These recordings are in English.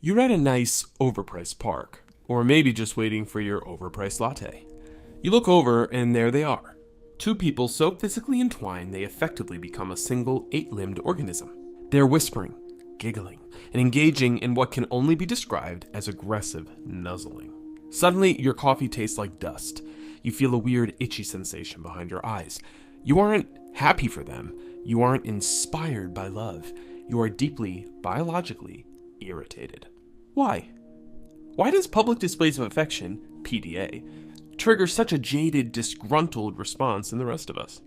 You're at a nice, overpriced park, or maybe just waiting for your overpriced latte. You look over, and there they are. Two people so physically entwined they effectively become a single, eight-limbed organism. They're whispering, giggling, and engaging in what can only be described as aggressive nuzzling. Suddenly, your coffee tastes like dust. You feel a weird, itchy sensation behind your eyes. You aren't happy for them. You aren't inspired by love. You are deeply, biologically irritated. Why? Why does public displays of affection, PDA, trigger such a jaded, disgruntled response in the rest of us?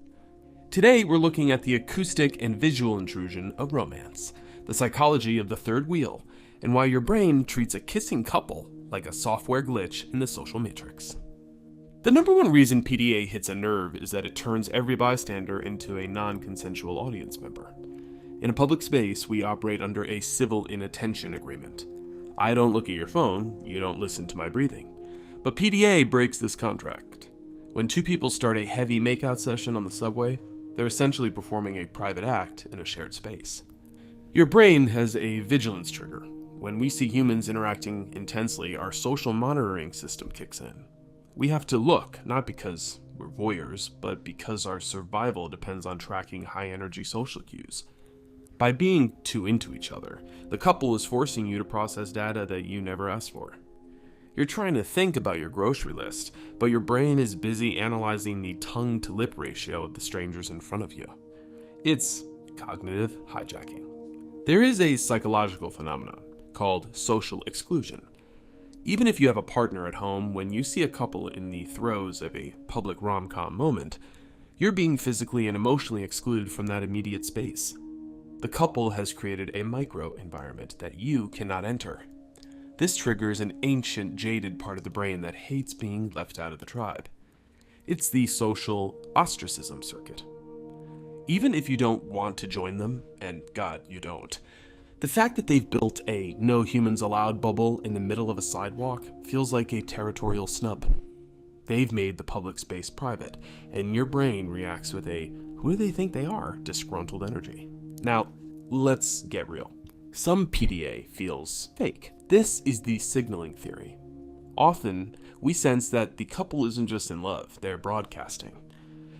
Today, we're looking at the acoustic and visual intrusion of romance, the psychology of the third wheel, and why your brain treats a kissing couple like a software glitch in the social matrix. The number one reason PDA hits a nerve is that it turns every bystander into a non-consensual audience member. In a public space, we operate under a civil inattention agreement. I don't look at your phone, you don't listen to my breathing. But PDA breaks this contract. When two people start a heavy makeout session on the subway, they're essentially performing a private act in a shared space. Your brain has a vigilance trigger. When we see humans interacting intensely, our social monitoring system kicks in. We have to look, not because we're voyeurs, but because our survival depends on tracking high-energy social cues. By being too into each other, the couple is forcing you to process data that you never asked for. You're trying to think about your grocery list, but your brain is busy analyzing the tongue-to-lip ratio of the strangers in front of you. It's cognitive hijacking. There is a psychological phenomenon called social exclusion. Even if you have a partner at home, when you see a couple in the throes of a public rom-com moment, you're being physically and emotionally excluded from that immediate space. The couple has created a micro-environment that you cannot enter. This triggers an ancient, jaded part of the brain that hates being left out of the tribe. It's the social ostracism circuit. Even if you don't want to join them, and God, you don't, the fact that they've built a no humans allowed bubble in the middle of a sidewalk feels like a territorial snub. They've made the public space private, and your brain reacts with a who do they think they are disgruntled energy. Now, let's get real. Some PDA feels fake. This is the signaling theory. Often, we sense that the couple isn't just in love, they're broadcasting.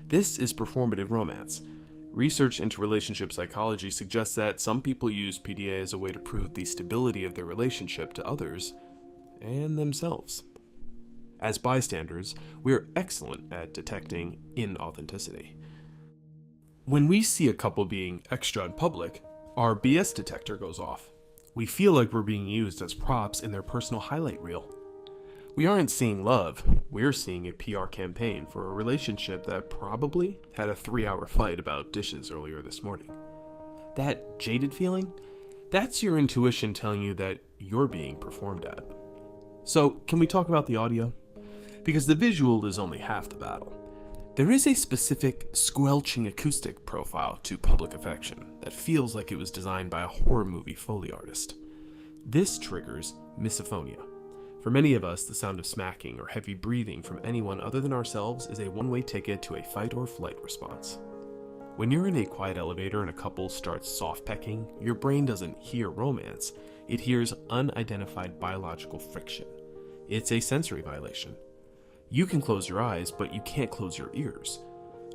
This is performative romance. Research into relationship psychology suggests that some people use PDA as a way to prove the stability of their relationship to others and themselves. As bystanders, we're excellent at detecting inauthenticity. When we see a couple being extra in public, our BS detector goes off. We feel like we're being used as props in their personal highlight reel. We aren't seeing love, we're seeing a PR campaign for a relationship that probably had a 3-hour fight about dishes earlier this morning. That jaded feeling? That's your intuition telling you that you're being performed at. So, can we talk about the audio? Because the visual is only half the battle. There is a specific squelching acoustic profile to public affection that feels like it was designed by a horror movie Foley artist. This triggers misophonia. For many of us, the sound of smacking or heavy breathing from anyone other than ourselves is a one-way ticket to a fight or flight response. When you're in a quiet elevator and a couple starts soft pecking, your brain doesn't hear romance, it hears unidentified biological friction. It's a sensory violation. You can close your eyes, but you can't close your ears.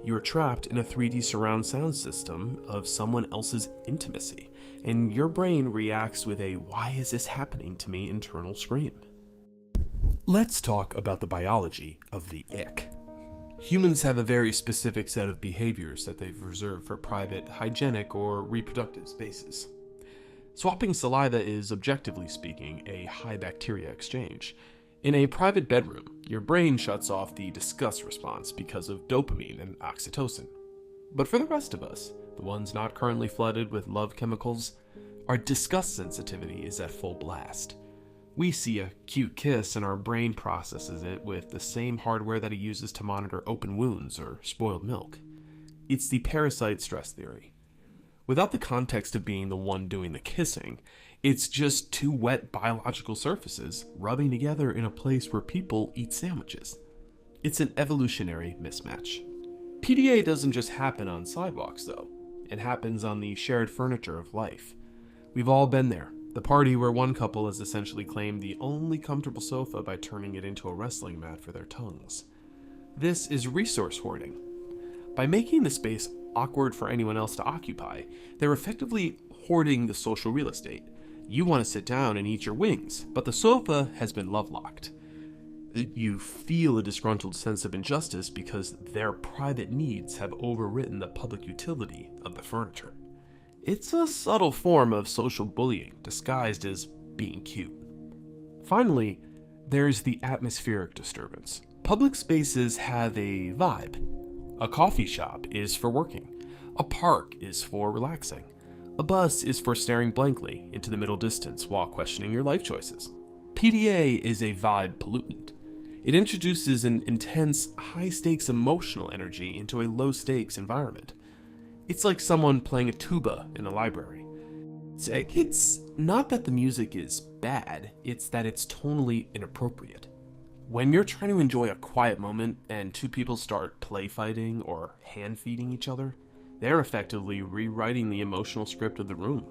You are trapped in a 3D surround sound system of someone else's intimacy, and your brain reacts with a "why is this happening to me" internal scream. Let's talk about the biology of the ick. Humans have a very specific set of behaviors that they've reserved for private, hygienic, or reproductive spaces. Swapping saliva is, objectively speaking, a high bacteria exchange. In a private bedroom, your brain shuts off the disgust response because of dopamine and oxytocin. But for the rest of us, the ones not currently flooded with love chemicals, our disgust sensitivity is at full blast. We see a cute kiss and our brain processes it with the same hardware that it uses to monitor open wounds or spoiled milk. It's the parasite stress theory. Without the context of being the one doing the kissing, it's just two wet biological surfaces rubbing together in a place where people eat sandwiches. It's an evolutionary mismatch. PDA doesn't just happen on sidewalks, though. It happens on the shared furniture of life. We've all been there, The party where one couple has essentially claimed the only comfortable sofa by turning it into a wrestling mat for their tongues. This is resource hoarding. By making the space awkward for anyone else to occupy, they're effectively hoarding the social real estate. You want to sit down and eat your wings, but the sofa has been love-locked. You feel a disgruntled sense of injustice because their private needs have overwritten the public utility of the furniture. It's a subtle form of social bullying disguised as being cute. Finally, there's the atmospheric disturbance. Public spaces have a vibe. A coffee shop is for working. A park is for relaxing. A bus is for staring blankly into the middle distance while questioning your life choices. PDA is a vibe pollutant. It introduces an intense, high-stakes emotional energy into a low-stakes environment. It's like someone playing a tuba in a library. It's not that the music is bad, it's that it's tonally inappropriate. When you're trying to enjoy a quiet moment and two people start play fighting or hand-feeding each other, they're effectively rewriting the emotional script of the room.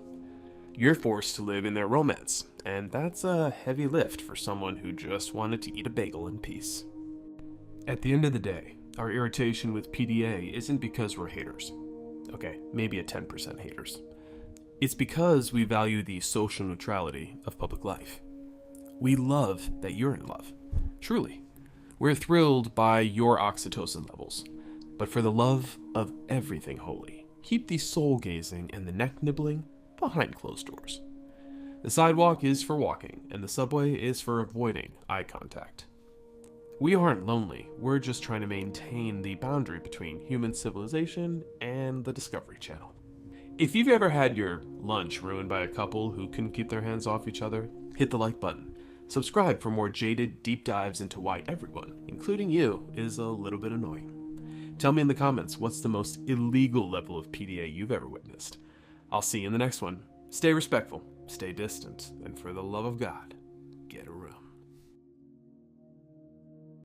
You're forced to live in their romance, and that's a heavy lift for someone who just wanted to eat a bagel in peace. At the end of the day, our irritation with PDA isn't because we're haters. Okay, maybe a 10% haters. It's because we value the social neutrality of public life. We love that you're in love. Truly. We're thrilled by your oxytocin levels. But for the love of everything holy, keep the soul-gazing and the neck-nibbling behind closed doors. The sidewalk is for walking, and the subway is for avoiding eye contact. We aren't lonely, we're just trying to maintain the boundary between human civilization and the Discovery Channel. If you've ever had your lunch ruined by a couple who couldn't keep their hands off each other, hit the like button. Subscribe for more jaded deep dives into why everyone, including you, is a little bit annoying. Tell me in the comments what's the most illegal level of PDA you've ever witnessed. I'll see you in the next one. Stay respectful, stay distant, and for the love of God,